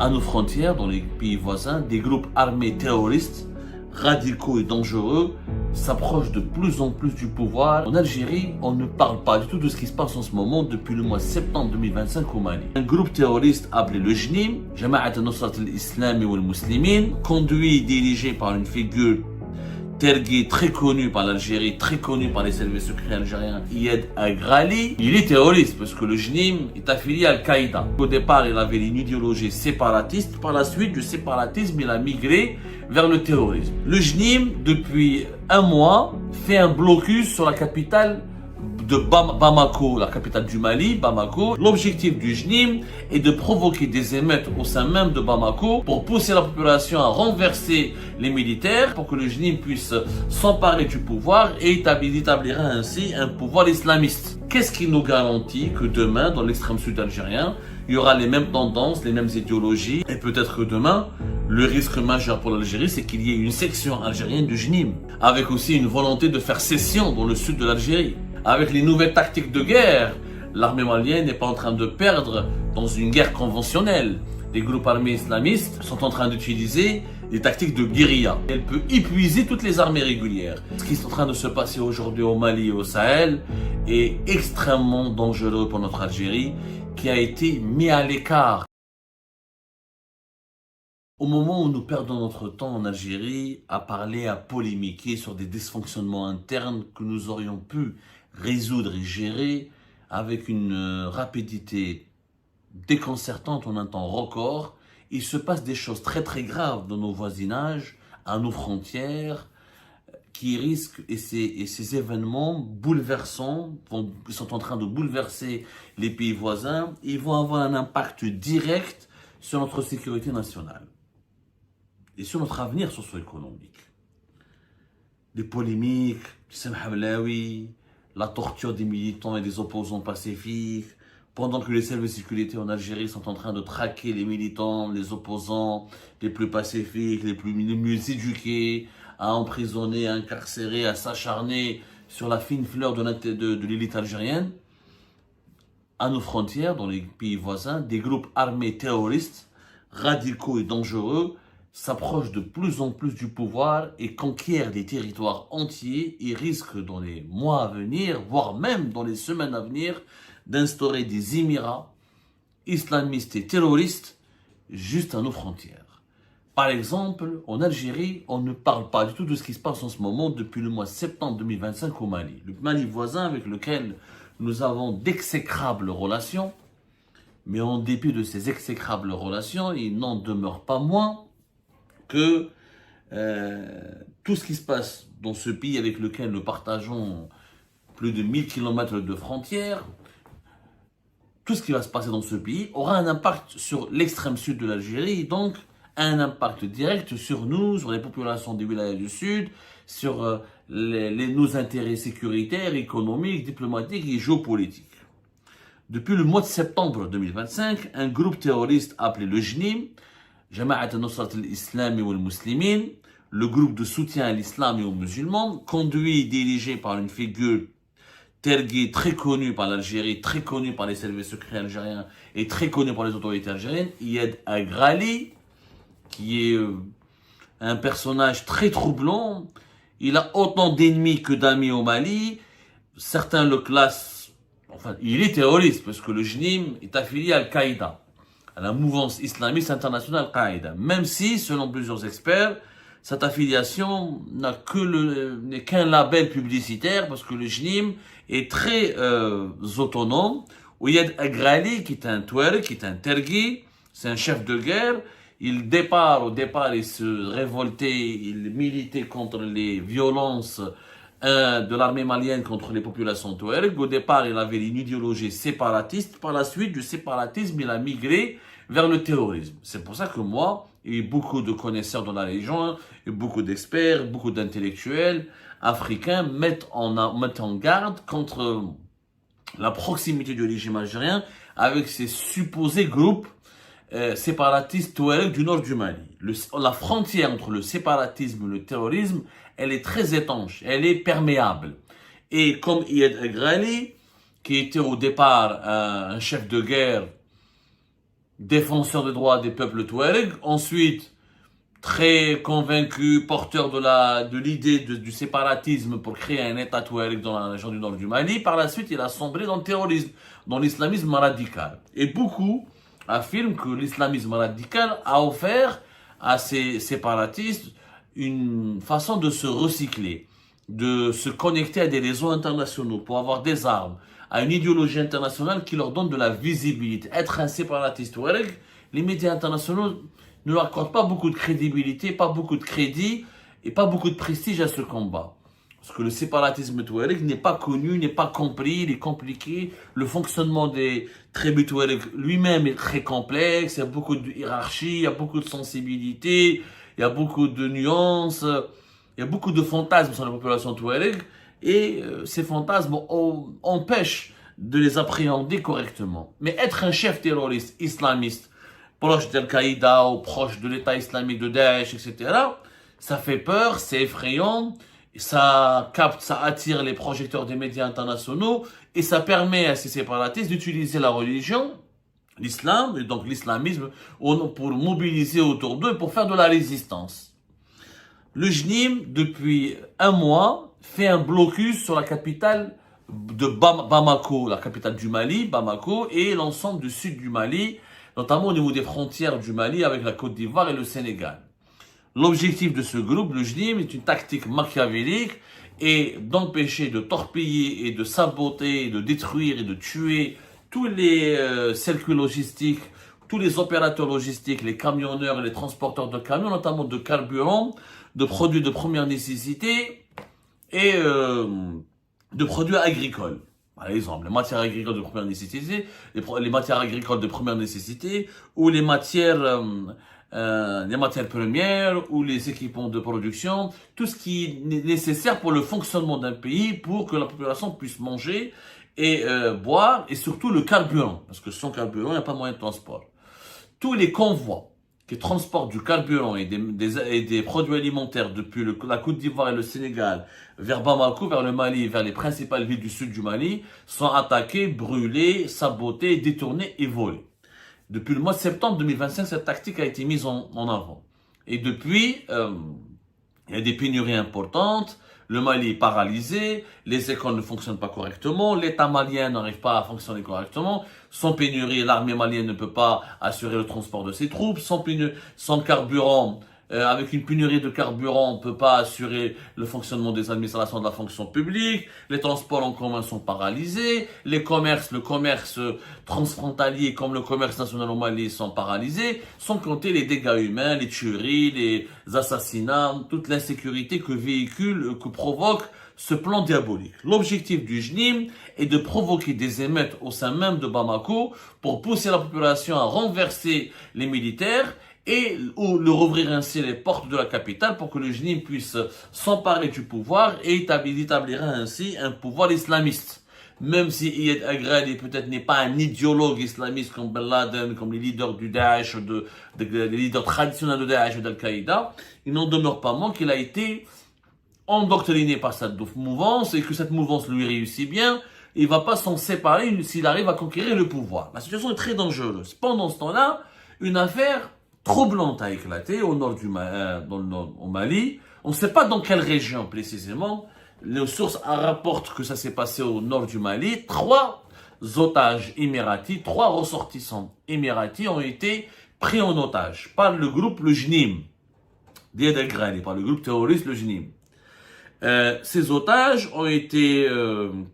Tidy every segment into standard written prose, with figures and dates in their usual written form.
À nos frontières, dans les pays voisins, des groupes armés terroristes, radicaux et dangereux, s'approchent de plus en plus du pouvoir. En Algérie, on ne parle pas du tout de ce qui se passe en ce moment depuis le mois de septembre 2025 au Mali. Un groupe terroriste appelé le JNIM, Jama'at al-Nusrat al-Islami wal-Muslimin, conduit et dirigé par une figure Tergui, très connu par l'Algérie, très connu par les services secrets algériens, Iyad Agrali. Il est terroriste parce que le JNIM est affilié à Al-Qaïda. Au départ, il avait une idéologie séparatiste. Par la suite, du séparatisme, il a migré vers le terrorisme. Le JNIM, depuis un mois, fait un blocus sur la capitale de Bamako, la capitale du Mali, Bamako. L'objectif du JNIM est de provoquer des émeutes au sein même de Bamako pour pousser la population à renverser les militaires pour que le JNIM puisse s'emparer du pouvoir et établira ainsi un pouvoir islamiste. Qu'est-ce qui nous garantit que demain, dans l'extrême sud algérien, il y aura les mêmes tendances, les mêmes idéologies et peut-être que demain, le risque majeur pour l'Algérie, c'est qu'il y ait une section algérienne du JNIM avec aussi une volonté de faire cession dans le sud de l'Algérie. Avec les nouvelles tactiques de guerre, l'armée malienne n'est pas en train de perdre dans une guerre conventionnelle. Les groupes armés islamistes sont en train d'utiliser des tactiques de guérilla. Elle peut épuiser toutes les armées régulières. Ce qui est en train de se passer aujourd'hui au Mali et au Sahel est extrêmement dangereux pour notre Algérie, qui a été mis à l'écart. Au moment où nous perdons notre temps en Algérie à parler, à polémiquer sur des dysfonctionnements internes que nous aurions pu résoudre et gérer avec une rapidité déconcertante en un temps record, il se passe des choses très très graves dans nos voisinages, à nos frontières, qui risquent, et ces événements bouleversants, ils sont en train de bouleverser les pays voisins, ils vont avoir un impact direct sur notre sécurité nationale et sur notre avenir socio-économique. Des polémiques, Sam Hablaoui, la torture des militants et des opposants pacifiques, pendant que les services de sécurité en Algérie sont en train de traquer les militants, les opposants les plus pacifiques, les mieux éduqués, à emprisonner, à incarcérer, à s'acharner sur la fine fleur de l'élite algérienne. À nos frontières, dans les pays voisins, des groupes armés terroristes, radicaux et dangereux, s'approchent de plus en plus du pouvoir et conquièrent des territoires entiers et risquent dans les mois à venir, voire même dans les semaines à venir, d'instaurer des émirats islamistes et terroristes juste à nos frontières. Par exemple, en Algérie, on ne parle pas du tout de ce qui se passe en ce moment depuis le mois de septembre 2025 au Mali. Le Mali voisin avec lequel nous avons d'exécrables relations, mais en dépit de ces exécrables relations, il n'en demeure pas moins que tout ce qui se passe dans ce pays avec lequel nous partageons plus de 1000 km de frontières, tout ce qui va se passer dans ce pays aura un impact sur l'extrême sud de l'Algérie, donc un impact direct sur nous, sur les populations des wilayas du sud, sur nos intérêts sécuritaires, économiques, diplomatiques et géopolitiques. Depuis le mois de septembre 2025, un groupe terroriste appelé le JNIM, Jama'at al-Nusrat al-Islami wal-Muslimin, le groupe de soutien à l'islam et aux musulmans, conduit et dirigé par une figure Tergui, très connu par l'Algérie, très connu par les services secrets algériens et très connu par les autorités algériennes, Iyad Agrali, qui est un personnage très troublant. Il a autant d'ennemis que d'amis au Mali. Certains le classent, enfin, il est terroriste parce que le JNIM est affilié à Al-Qaïda, à la mouvance islamiste internationale Al-Qaïda. Même si, selon plusieurs experts, cette affiliation n'est qu'un label publicitaire parce que le JNIM est très autonome. Iyad Agrali, qui est un Touareg, qui est un Tergui, c'est un chef de guerre. Au départ, il se révoltait, il militait contre les violences de l'armée malienne contre les populations touareg. Au départ, il avait une idéologie séparatiste. Par la suite, du séparatisme, il a migré vers le terrorisme. C'est pour ça que moi, et beaucoup de connaisseurs dans la région, et beaucoup d'experts, beaucoup d'intellectuels africains mettent en garde contre la proximité du régime algérien avec ces supposés groupes séparatistes touareg du nord du Mali. La frontière entre le séparatisme et le terrorisme, elle est très étanche, elle est perméable. Et comme Iyad Agrali, qui était au départ un chef de guerre défenseur des droits des peuples touaregs, ensuite très convaincu, porteur de l'idée du séparatisme pour créer un État touareg dans la région du nord du Mali. Par la suite, il a sombré dans le terrorisme, dans l'islamisme radical. Et beaucoup affirment que l'islamisme radical a offert à ces séparatistes une façon de se recycler, de se connecter à des réseaux internationaux pour avoir des armes, à une idéologie internationale qui leur donne de la visibilité. Être un séparatiste touareg, les médias internationaux ne leur accorde pas beaucoup de crédibilité, pas beaucoup de crédit et pas beaucoup de prestige à ce combat. Parce que le séparatisme touareg n'est pas connu, n'est pas compris, il est compliqué. Le fonctionnement des tribus touareg lui-même est très complexe, il y a beaucoup de hiérarchie, il y a beaucoup de sensibilité, il y a beaucoup de nuances, il y a beaucoup de fantasmes sur la population touareg et ces fantasmes empêchent de les appréhender correctement. Mais être un chef terroriste islamiste proche d'Al-Qaïda ou proche de l'État islamique de Daesh, etc., ça fait peur, c'est effrayant, ça capte, ça attire les projecteurs des médias internationaux et ça permet à ces séparatistes d'utiliser la religion, l'islam, et donc l'islamisme, pour mobiliser autour d'eux, pour faire de la résistance. Le JNIM, depuis un mois, fait un blocus sur la capitale de Bamako, la capitale du Mali, Bamako, et l'ensemble du sud du Mali, notamment au niveau des frontières du Mali avec la Côte d'Ivoire et le Sénégal. L'objectif de ce groupe, le JNIM, est une tactique machiavélique et d'empêcher, de torpiller et de saboter, et de détruire et de tuer tous les circuits logistiques, tous les opérateurs logistiques, les camionneurs et les transporteurs de camions, notamment de carburant, de produits de première nécessité et de produits agricoles. Par exemple, les matières agricoles de première nécessité, les matières agricoles de première nécessité, ou les matières premières, ou les équipements de production, tout ce qui est nécessaire pour le fonctionnement d'un pays, pour que la population puisse manger et boire, et surtout le carburant, parce que sans carburant, il n'y a pas moyen de transport. Tous les convois qui transportent du carburant et des produits alimentaires depuis la Côte d'Ivoire et le Sénégal vers Bamako, vers le Mali, vers les principales villes du sud du Mali, sont attaqués, brûlés, sabotés, détournés et volés. Depuis le mois de septembre 2025, cette tactique a été mise en avant. Et depuis, il y a des pénuries importantes, le Mali est paralysé, les écoles ne fonctionnent pas correctement, l'État malien n'arrive pas à fonctionner correctement, sans pénurie, l'armée malienne ne peut pas assurer le transport de ses troupes, sans carburant, avec une pénurie de carburant, on ne peut pas assurer le fonctionnement des administrations de la fonction publique, les transports en commun sont paralysés, le commerce transfrontalier comme le commerce national au Mali sont paralysés, sans compter les dégâts humains, les tueries, les assassinats, toute l'insécurité que provoque ce plan diabolique. L'objectif du JNIM est de provoquer des émeutes au sein même de Bamako pour pousser la population à renverser les militaires et leur ouvrir ainsi les portes de la capitale pour que le JNIM puisse s'emparer du pouvoir et établira ainsi un pouvoir islamiste. Même si Iyad Agradi peut-être n'est pas un idéologue islamiste comme Ben Laden, comme les leaders du Daesh, les leaders traditionnels de Daesh et d'Al-Qaïda, il n'en demeure pas moins qu'il a été endoctriné par cette mouvance et que cette mouvance lui réussit bien, il ne va pas s'en séparer s'il arrive à conquérir le pouvoir. La situation est très dangereuse. Pendant ce temps-là, une affaire troublante a éclaté au nord au Mali. On ne sait pas dans quelle région précisément. Les sources rapportent que ça s'est passé au nord du Mali. 3 otages émiratis, 3 ressortissants émiratis ont été pris en otage par le groupe le JNIM, d'Iyad Agradi, par le groupe terroriste le JNIM. Ces otages ont été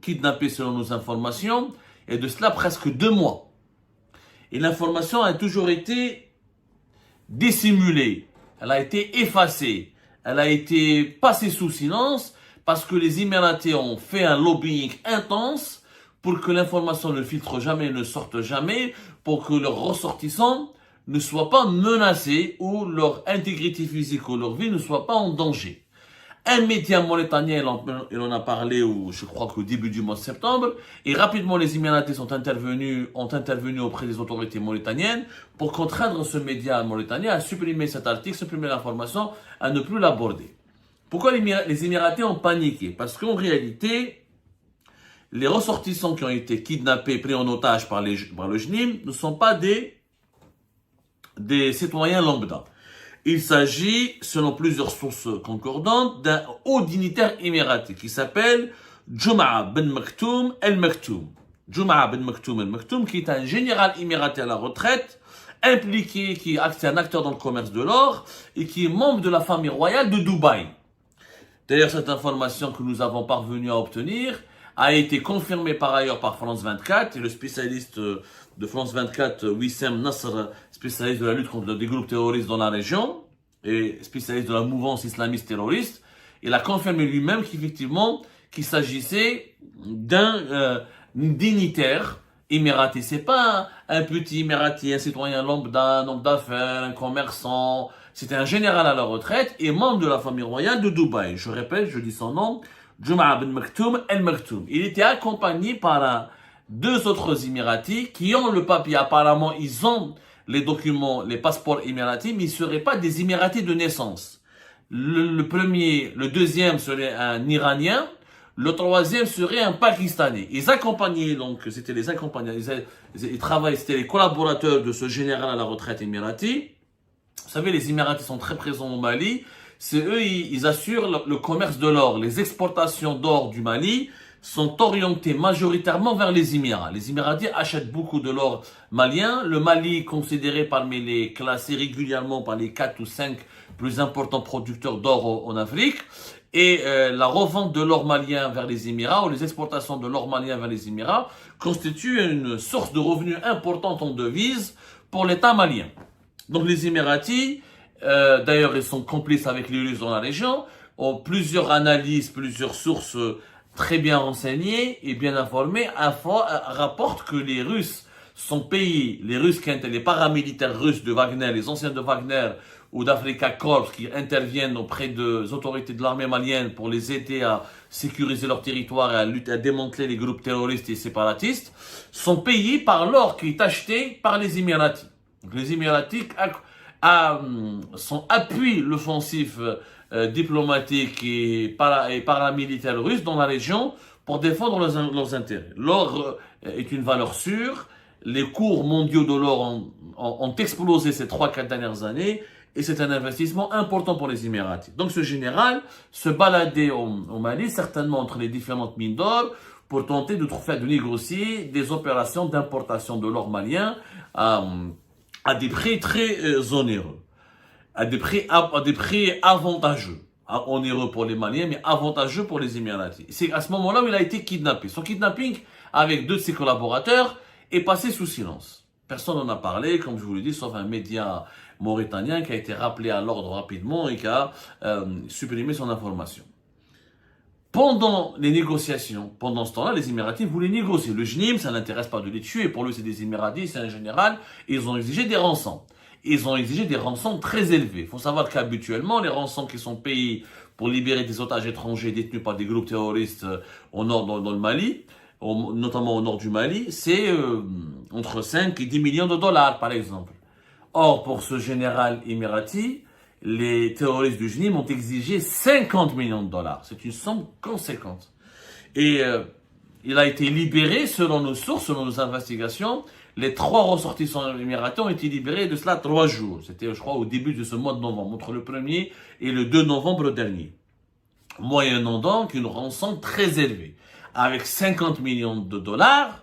kidnappés selon nos informations et de cela presque 2 mois. Et l'information a toujours été dissimulée, elle a été effacée, elle a été passée sous silence parce que les Émiratis ont fait un lobbying intense pour que l'information ne filtre jamais, ne sorte jamais, pour que leurs ressortissants ne soient pas menacés ou leur intégrité physique ou leur vie ne soit pas en danger. Un média mauritanien, il en a parlé, je crois qu'au début du mois de septembre, et rapidement les Émiratis ont intervenu auprès des autorités mauritaniennes pour contraindre ce média mauritanien à supprimer cet article, supprimer l'information, à ne plus l'aborder. Pourquoi les Émiratis ont paniqué? Parce qu'en réalité, les ressortissants qui ont été kidnappés, pris en otage par le JNIM, ne sont pas des des citoyens lambda. Il s'agit, selon plusieurs sources concordantes, d'un haut dignitaire émiraté qui s'appelle Juma'a ben Maktoum el-Maktoum. Juma'a ben Maktoum el-Maktoum, qui est un général émiraté à la retraite, impliqué, qui est un acteur dans le commerce de l'or et qui est membre de la famille royale de Dubaï. D'ailleurs, cette information que nous avons parvenu à obtenir a été confirmée par ailleurs par France 24 et le spécialiste de France 24, Wissem Nasr, spécialiste de la lutte contre des groupes terroristes dans la région et spécialiste de la mouvance islamiste terroriste. Il a confirmé lui-même qu'effectivement, qu'il s'agissait d'un dignitaire émiraté. C'est pas un petit émirati, un citoyen lambda, un homme d'affaires, un commerçant. C'était un général à la retraite et membre de la famille royale de Dubaï. Je répète, je dis son nom, Juma'a ben Maktoum el-Maktoum. Il était accompagné par deux autres émiratis qui ont le papier. Apparemment, ils ont les documents, les passeports émiratis, mais ils ne seraient pas des émiratis de naissance. Le deuxième serait un Iranien. Le troisième serait un Pakistanais. Ils accompagnaient, donc, c'était les accompagnants, ils travaillaient, c'était les collaborateurs de ce général à la retraite émirati. Vous savez, les Émiratis sont très présents au Mali. C'est eux, ils assurent le commerce de l'or. Les exportations d'or du Mali sont orientées majoritairement vers les Émirats. Les Émiratis achètent beaucoup de l'or malien. Le Mali, considéré classé régulièrement par les 4 ou 5 plus importants producteurs d'or en Afrique. Et la revente de l'or malien vers les Émirats ou les exportations de l'or malien vers les Émirats constituent une source de revenus importante en devises pour l'État malien. Donc les Émiratis, d'ailleurs ils sont complices avec les Russes dans la région, ont plusieurs analyses, plusieurs sources très bien renseignées et bien informées, rapportent que les Russes sont payés, les paramilitaires russes de Wagner, les anciens de Wagner ou d'Africa Corps qui interviennent auprès des autorités de l'armée malienne pour les aider à sécuriser leur territoire et à démanteler les groupes terroristes et séparatistes, sont payés par l'or qui est acheté par les Émiratis. Donc les Émiratis appuient l'offensive diplomatique et paramilitaire russe dans la région pour défendre leurs intérêts. L'or est une valeur sûre. Les cours mondiaux de l'or ont explosé ces 3-4 dernières années et c'est un investissement important pour les Émiratis. Donc ce général se baladait au Mali, certainement entre les différentes mines d'or, pour tenter de négocier des opérations d'importation de l'or malien à des prix très onéreux, à des prix avantageux. Onéreux pour les Maliens, mais avantageux pour les Émiratis. C'est à ce moment-là où il a été kidnappé. Son kidnapping avec 2 de ses collaborateurs est passé sous silence. Personne n'en a parlé, comme je vous l'ai dit, sauf un média mauritanien qui a été rappelé à l'ordre rapidement et qui a supprimé son information. Pendant les négociations, pendant ce temps-là, les Émiratis voulaient négocier. Le JNIM, ça n'intéresse pas de les tuer. Pour lui, c'est des Émiratis, c'est un général. Et ils ont exigé des rançons. Ils ont exigé des rançons très élevées. Il faut savoir qu'habituellement, les rançons qui sont payées pour libérer des otages étrangers détenus par des groupes terroristes au nord, dans le Mali, notamment au nord du Mali, c'est entre 5 et 10 millions de dollars, par exemple. Or, pour ce général émirati, les terroristes du JNIM ont exigé 50 millions de dollars. C'est une somme conséquente. Et il a été libéré, selon nos sources, selon nos investigations. Les 3 ressortissants émiratis ont été libérés de cela 3 jours. C'était, je crois, au début de ce mois de novembre, entre le 1er et le 2 novembre dernier. Moyennant donc une rançon très élevée. Avec 50 millions de dollars,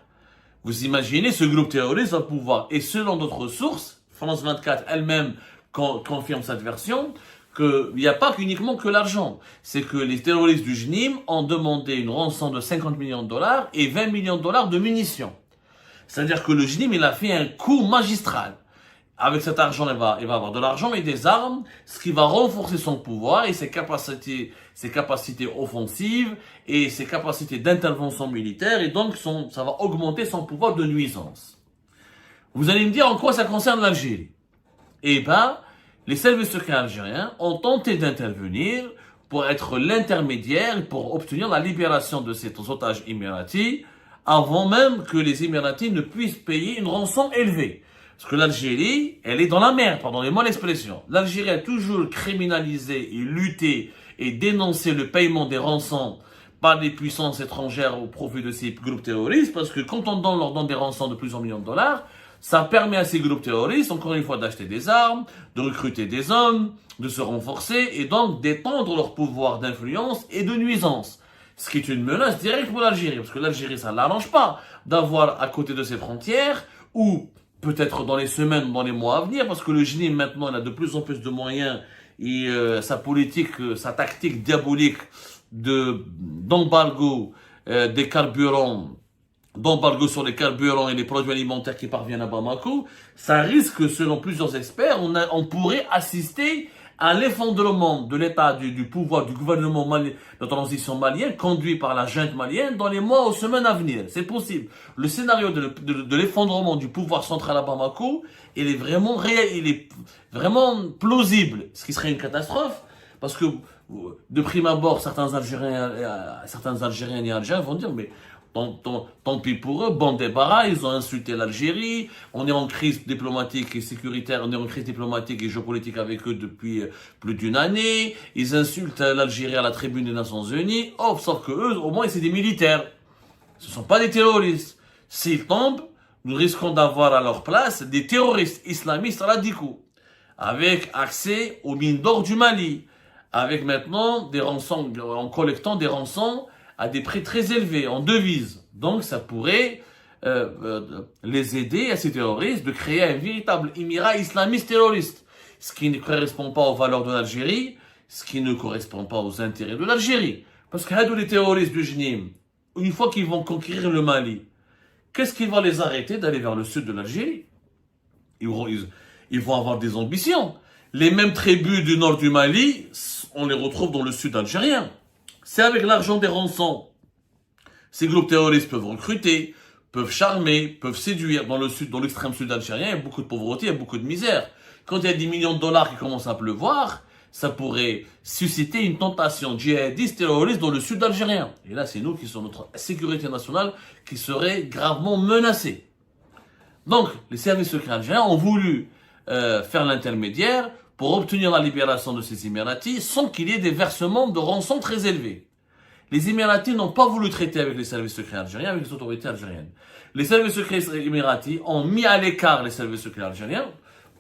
vous imaginez, ce groupe terroriste va pouvoir, et selon d'autres sources, France 24 elle-même confirme cette version, qu'il n'y a pas uniquement que l'argent. C'est que les terroristes du JNIM ont demandé une rançon de 50 millions de dollars et 20 millions de dollars de munitions. C'est-à-dire que le JNIM, il a fait un coup magistral. Avec cet argent, il va avoir de l'argent et des armes, ce qui va renforcer son pouvoir et ses capacités offensives et ses capacités d'intervention militaire, et donc ça va augmenter son pouvoir de nuisance. Vous allez me dire en quoi ça concerne l'Algérie. Eh ben, les services secrets algériens ont tenté d'intervenir pour être l'intermédiaire pour obtenir la libération de ces otages émiratis avant même que les Émiratis ne puissent payer une rançon élevée. Parce que l'Algérie, elle est dans la merde, pardonnez-moi l'expression. L'Algérie a toujours criminalisé et lutté et dénoncé le paiement des rançons par les puissances étrangères au profit de ces groupes terroristes, parce que quand leur donne des rançons de plusieurs millions de dollars, Ça permet à ces groupes terroristes, encore une fois, d'acheter des armes, de recruter des hommes, de se renforcer et donc d'étendre leur pouvoir d'influence et de nuisance. Ce qui est une menace directe pour l'Algérie, parce que l'Algérie, ça ne l'arrange pas d'avoir à côté de ses frontières, ou peut-être dans les semaines, dans les mois à venir, parce que le JNIM maintenant, il a de plus en plus de moyens, et sa politique, sa tactique diabolique d'embargo des carburants, d'embargo sur les carburants et les produits alimentaires qui parviennent à Bamako, ça risque, selon plusieurs experts, on pourrait assister à l'effondrement de l'état du pouvoir du gouvernement malien, de transition malien, conduit par la junte malienne, dans les mois aux semaines à venir. C'est possible. Le scénario de l'effondrement du pouvoir central à Bamako, il est vraiment réel, il est vraiment plausible, ce qui serait une catastrophe, parce que de prime abord, certains Algériens et Algériens vont dire, mais tant pis pour eux, bon débarras, ils ont insulté l'Algérie, on est en crise diplomatique et sécuritaire, on est en crise diplomatique et géopolitique avec eux depuis plus d'une année, ils insultent l'Algérie à la tribune des Nations Unies, oh, sauf que eux, au moins, c'est des militaires, ce ne sont pas des terroristes. S'ils tombent, nous risquons d'avoir à leur place des terroristes islamistes radicaux, avec accès aux mines d'or du Mali, avec maintenant des rançons, en collectant des rançons à des prix très élevés, en devises. Donc ça pourrait les aider à ces terroristes de créer un véritable émirat islamiste terroriste. Ce qui ne correspond pas aux valeurs de l'Algérie, ce qui ne correspond pas aux intérêts de l'Algérie. Parce que les terroristes du JNIM, une fois qu'ils vont conquérir le Mali, qu'est-ce qui va les arrêter d'aller vers le sud de l'Algérie? Ils vont avoir des ambitions. Les mêmes tribus du nord du Mali, on les retrouve dans le sud algérien. C'est avec l'argent des rançons. Ces groupes terroristes peuvent recruter, peuvent charmer, peuvent séduire. Dans le sud, dans l'extrême sud algérien, il y a beaucoup de pauvreté, il y a beaucoup de misère. Quand il y a 10 millions de dollars qui commencent à pleuvoir, ça pourrait susciter une tentation djihadiste terroriste dans le sud algérien. Et là, c'est nous qui sommes notre sécurité nationale qui serait gravement menacée. Donc, les services secrets algériens ont voulu faire l'intermédiaire pour obtenir la libération de ces Émiratis sans qu'il y ait des versements de rançon très élevés. Les Émiratis n'ont pas voulu traiter avec les services secrets algériens, avec les autorités algériennes. Les services secrets émiratis ont mis à l'écart les services secrets algériens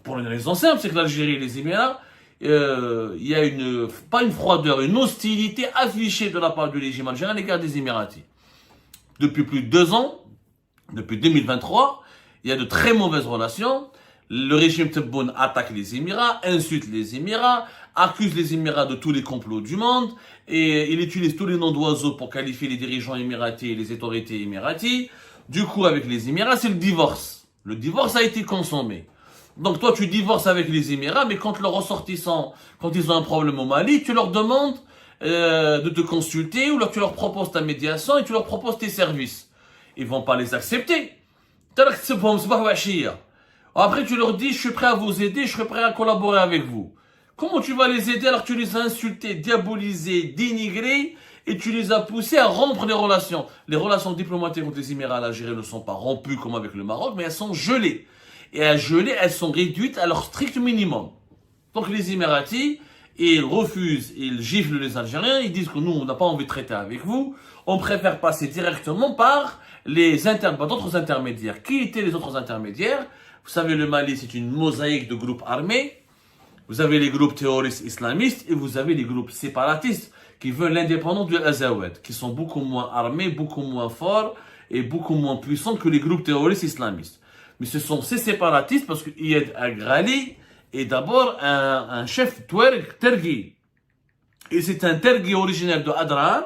pour une raison simple, c'est que l'Algérie et les Émirats, il y a pas une froideur, une hostilité affichée de la part du régime algérien à l'égard des Émiratis. Depuis plus de 2 ans, depuis 2023, il y a de très mauvaises relations. Le régime Tebboune attaque les Émirats, insulte les Émirats, accuse les Émirats de tous les complots du monde, et il utilise tous les noms d'oiseaux pour qualifier les dirigeants émiratis et les autorités émiratis. Du coup, avec les Émirats, c'est le divorce. Le divorce a été consommé. Donc toi, tu divorces avec les Émirats, mais quand leurs ressortissants, quand ils ont un problème au Mali, tu leur demandes de te consulter, ou tu leur proposes ta médiation et tu leur proposes tes services. Ils vont pas les accepter. Après, tu leur dis, je suis prêt à vous aider, je suis prêt à collaborer avec vous. Comment tu vas les aider alors que tu les as insultés, diabolisés, dénigrés, et tu les as poussés à rompre les relations? Les relations diplomatiques entre les Émirats et l'Algérie ne sont pas rompues comme avec le Maroc, mais elles sont gelées. Et à geler, elles sont réduites à leur strict minimum. Donc les Émiratis, ils refusent, ils giflent les Algériens, ils disent que nous, on n'a pas envie de traiter avec vous, on préfère passer directement par d'autres intermédiaires. Qui étaient les autres intermédiaires? Vous savez, le Mali, c'est une mosaïque de groupes armés. Vous avez les groupes terroristes islamistes et vous avez les groupes séparatistes qui veulent l'indépendance du Azawad, qui sont beaucoup moins armés, beaucoup moins forts et beaucoup moins puissants que les groupes terroristes islamistes. Mais ce sont ces séparatistes parce que Iyad Agrali est d'abord un chef Tergui. Et c'est un Tergui originaire de Adrar,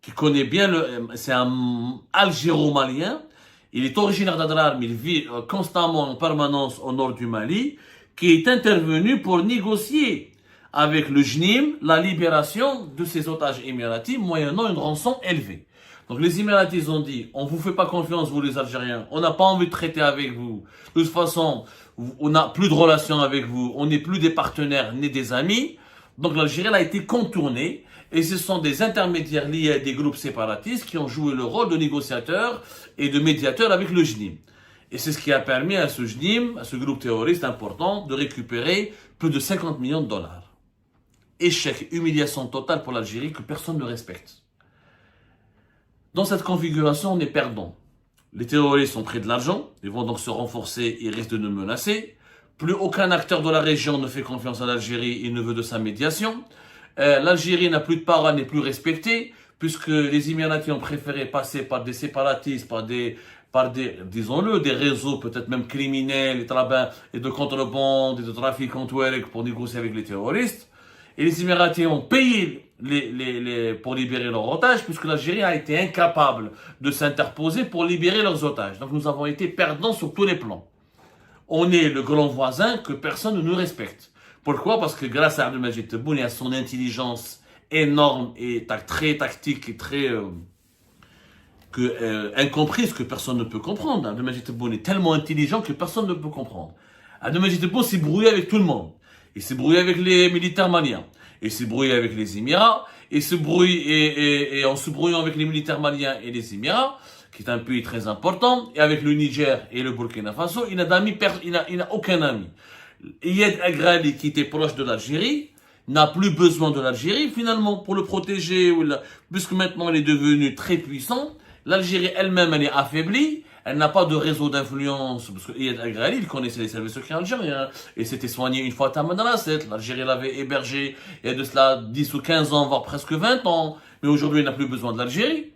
qui connaît bien c'est un Algéro-malien. Il est originaire d'Adrar, mais il vit constamment en permanence au nord du Mali, qui est intervenu pour négocier avec le JNIM la libération de ces otages émiratis, moyennant une rançon élevée. Donc les Émiratis ont dit, on vous fait pas confiance, vous les Algériens, on n'a pas envie de traiter avec vous. De toute façon, on n'a plus de relations avec vous, on n'est plus des partenaires ni des amis. Donc l'Algérie a été contournée. Et ce sont des intermédiaires liés à des groupes séparatistes qui ont joué le rôle de négociateurs et de médiateurs avec le JNIM. Et c'est ce qui a permis à ce JNIM, à ce groupe terroriste important, de récupérer plus de 50 millions de dollars. Échec, humiliation totale pour l'Algérie que personne ne respecte. Dans cette configuration, on est perdant. Les terroristes ont pris de l'argent, ils vont donc se renforcer et risquent de nous menacer. Plus aucun acteur de la région ne fait confiance à l'Algérie et ne veut de sa médiation. L'Algérie n'a plus de parole, n'est plus respectée, puisque les Émiratis ont préféré passer par des séparatistes, par des disons-le, des réseaux peut-être même criminels et de contrebande et de trafic en touareg pour négocier avec les terroristes. Et les Émiratis ont payé pour libérer leurs otages, puisque l'Algérie a été incapable de s'interposer pour libérer leurs otages. Donc nous avons été perdants sur tous les plans. On est le grand voisin que personne ne nous respecte. Pourquoi? Parce que grâce à Abdelmadjid Tebboune et à son intelligence énorme et très tactique et très incomprise que personne ne peut comprendre. Abdelmadjid Tebboune est tellement intelligent que personne ne peut comprendre. Abdelmadjid Tebboune s'est brouillé avec tout le monde. Il s'est brouillé avec les militaires maliens. Il s'est brouillé avec les Émirats. Et en se brouillant avec les militaires maliens et les Émirats, qui est un pays très important, et avec le Niger et le Burkina Faso, il n'a aucun ami. Iyad Agrali, qui était proche de l'Algérie, n'a plus besoin de l'Algérie, finalement, pour le protéger, puisque maintenant il est devenu très puissant. L'Algérie elle-même, elle est affaiblie, elle n'a pas de réseau d'influence, parce que Iyad Agrali, il connaissait les services secrets algériens, et s'était soigné une fois à Tamanrasset. L'Algérie l'avait hébergé il y a de cela 10 ou 15 ans, voire presque 20 ans, mais aujourd'hui il n'a plus besoin de l'Algérie.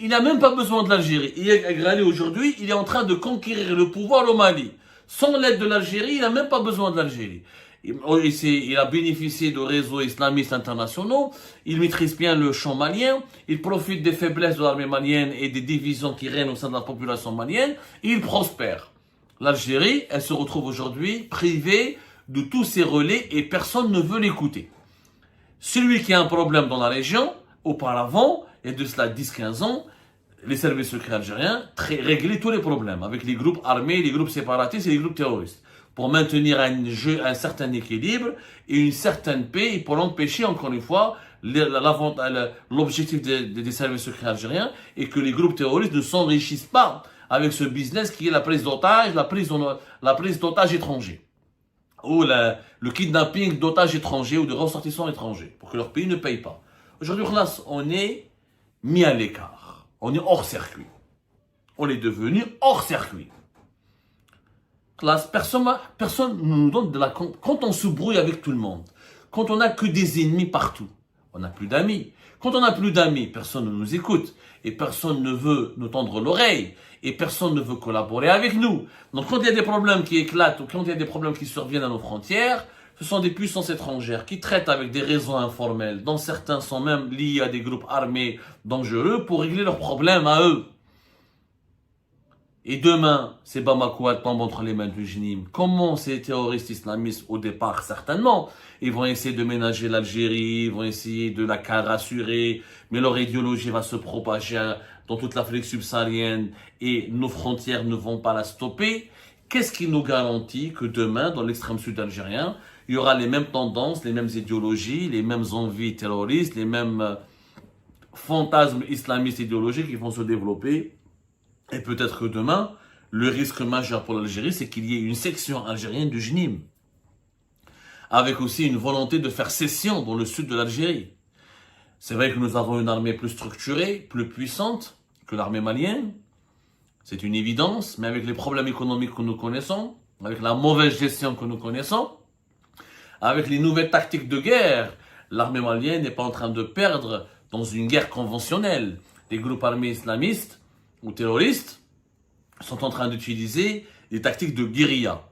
Il n'a même pas besoin de l'Algérie. Iyad Agrali, aujourd'hui, il est en train de conquérir le pouvoir au Mali. Sans l'aide de l'Algérie, il n'a même pas besoin de l'Algérie. Il a bénéficié de réseaux islamistes internationaux, il maîtrise bien le champ malien, il profite des faiblesses de l'armée malienne et des divisions qui règnent au sein de la population malienne, et il prospère. L'Algérie, elle se retrouve aujourd'hui privée de tous ses relais et personne ne veut l'écouter. Celui qui a un problème dans la région, auparavant, il y a de cela 10-15 ans, les services secrets algériens réglaient tous les problèmes avec les groupes armés, les groupes séparatistes et les groupes terroristes pour maintenir un certain équilibre et une certaine paix et pour empêcher encore une fois l'objectif des services secrets algériens et que les groupes terroristes ne s'enrichissent pas avec ce business qui est la prise d'otages, la prise d'otages étrangers ou le kidnapping d'otages étrangers ou de ressortissants étrangers pour que leur pays ne paye pas. Aujourd'hui, on est mis à l'écart. On est hors circuit. On est devenu hors circuit. Personne ne nous donne de la compte. Quand on se brouille avec tout le monde, quand on n'a que des ennemis partout, on n'a plus d'amis. Quand on n'a plus d'amis, personne ne nous écoute. Et personne ne veut nous tendre l'oreille. Et personne ne veut collaborer avec nous. Donc quand il y a des problèmes qui éclatent ou quand il y a des problèmes qui surviennent à nos frontières, ce sont des puissances étrangères qui traitent avec des réseaux informels, dont certains sont même liés à des groupes armés dangereux pour régler leurs problèmes à eux. Et demain, c'est Bamako tombe entre les mains du JNIM. Comment ces terroristes islamistes, au départ, certainement, ils vont essayer de ménager l'Algérie, ils vont essayer de la rassurer, mais leur idéologie va se propager dans toute l'Afrique subsaharienne et nos frontières ne vont pas la stopper. Qu'est-ce qui nous garantit que demain, dans l'extrême sud algérien, il y aura les mêmes tendances, les mêmes idéologies, les mêmes envies terroristes, les mêmes fantasmes islamistes idéologiques qui vont se développer? Et peut-être que demain, le risque majeur pour l'Algérie, c'est qu'il y ait une section algérienne du JNIM, avec aussi une volonté de faire cession dans le sud de l'Algérie. C'est vrai que nous avons une armée plus structurée, plus puissante que l'armée malienne, c'est une évidence, mais avec les problèmes économiques que nous connaissons, avec la mauvaise gestion que nous connaissons, avec les nouvelles tactiques de guerre, l'armée malienne n'est pas en train de perdre dans une guerre conventionnelle. Les groupes armés islamistes ou terroristes sont en train d'utiliser des tactiques de guérilla.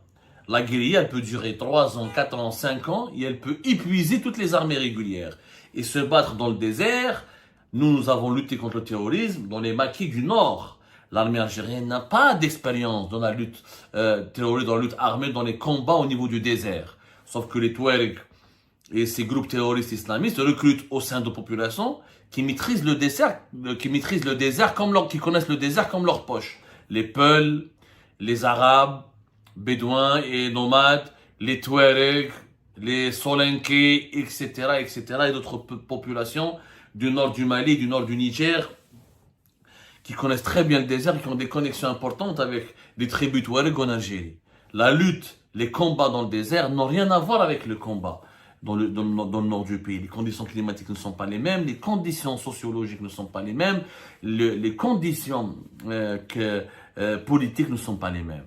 La guérilla, elle peut durer 3 ans, 4 ans, 5 ans et elle peut épuiser toutes les armées régulières. Et se battre dans le désert, nous avons lutté contre le terrorisme dans les maquis du Nord. L'armée algérienne n'a pas d'expérience dans la lutte terroriste, dans la lutte armée, dans les combats au niveau du désert. Sauf que les Touaregs et ces groupes terroristes islamistes recrutent au sein de populations qui maîtrisent le désert, qui connaissent le désert comme leur poche. Les Peuls, les Arabes, Bédouins et nomades, les Touaregs, les Solenké, etc., et d'autres populations du nord du Mali, du nord du Niger, qui connaissent très bien le désert et qui ont des connexions importantes avec les tribus Touareg en Algérie. La lutte, les combats dans le désert n'ont rien à voir avec le combat dans le nord du pays. Les conditions climatiques ne sont pas les mêmes, les conditions sociologiques ne sont pas les mêmes, les conditions politiques ne sont pas les mêmes.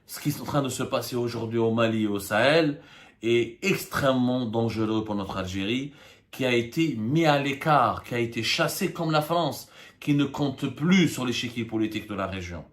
Ce qui est en train de se passer aujourd'hui au Mali et au Sahel est extrêmement dangereux pour notre Algérie, qui a été mis à l'écart, qui a été chassée comme la France, qui ne compte plus sur l'échiquier politique de la région.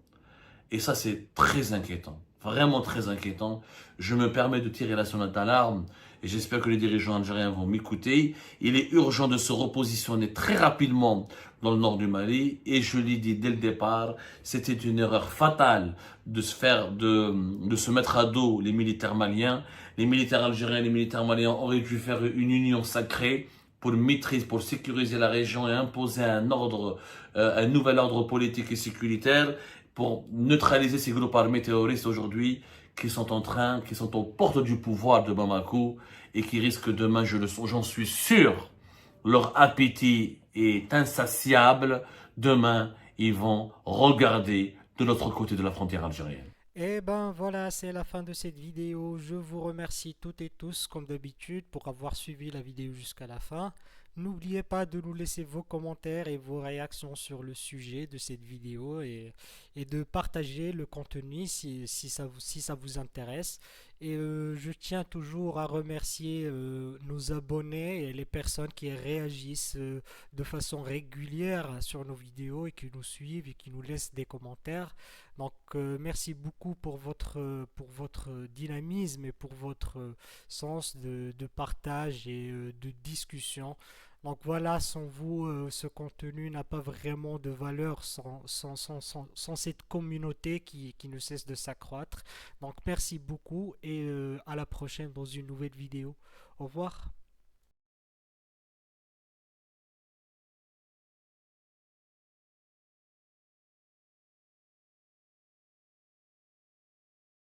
Et ça, c'est très inquiétant, vraiment très inquiétant. Je me permets de tirer la sonnette d'alarme et j'espère que les dirigeants algériens vont m'écouter. Il est urgent de se repositionner très rapidement dans le nord du Mali et je l'ai dit dès le départ, c'était une erreur fatale de se mettre à dos les militaires maliens. Les militaires algériens et les militaires maliens auraient dû faire une union sacrée pour maîtriser, pour sécuriser la région et imposer un nouvel ordre politique et sécuritaire pour neutraliser ces groupes armés terroristes aujourd'hui qui sont aux portes du pouvoir de Bamako et qui risquent demain, j'en suis sûr, leur appétit est insatiable. Demain, ils vont regarder de l'autre côté de la frontière algérienne. Et ben voilà, c'est la fin de cette vidéo. Je vous remercie toutes et tous, comme d'habitude, pour avoir suivi la vidéo jusqu'à la fin. N'oubliez pas de nous laisser vos commentaires et vos réactions sur le sujet de cette vidéo et de partager le contenu si ça vous intéresse. Et je tiens toujours à remercier nos abonnés et les personnes qui réagissent de façon régulière sur nos vidéos et qui nous suivent et qui nous laissent des commentaires. Donc, merci beaucoup pour votre dynamisme et pour votre sens de partage et de discussion. Donc voilà, sans vous, ce contenu n'a pas vraiment de valeur sans cette communauté qui ne cesse de s'accroître. Donc merci beaucoup et à la prochaine dans une nouvelle vidéo. Au revoir.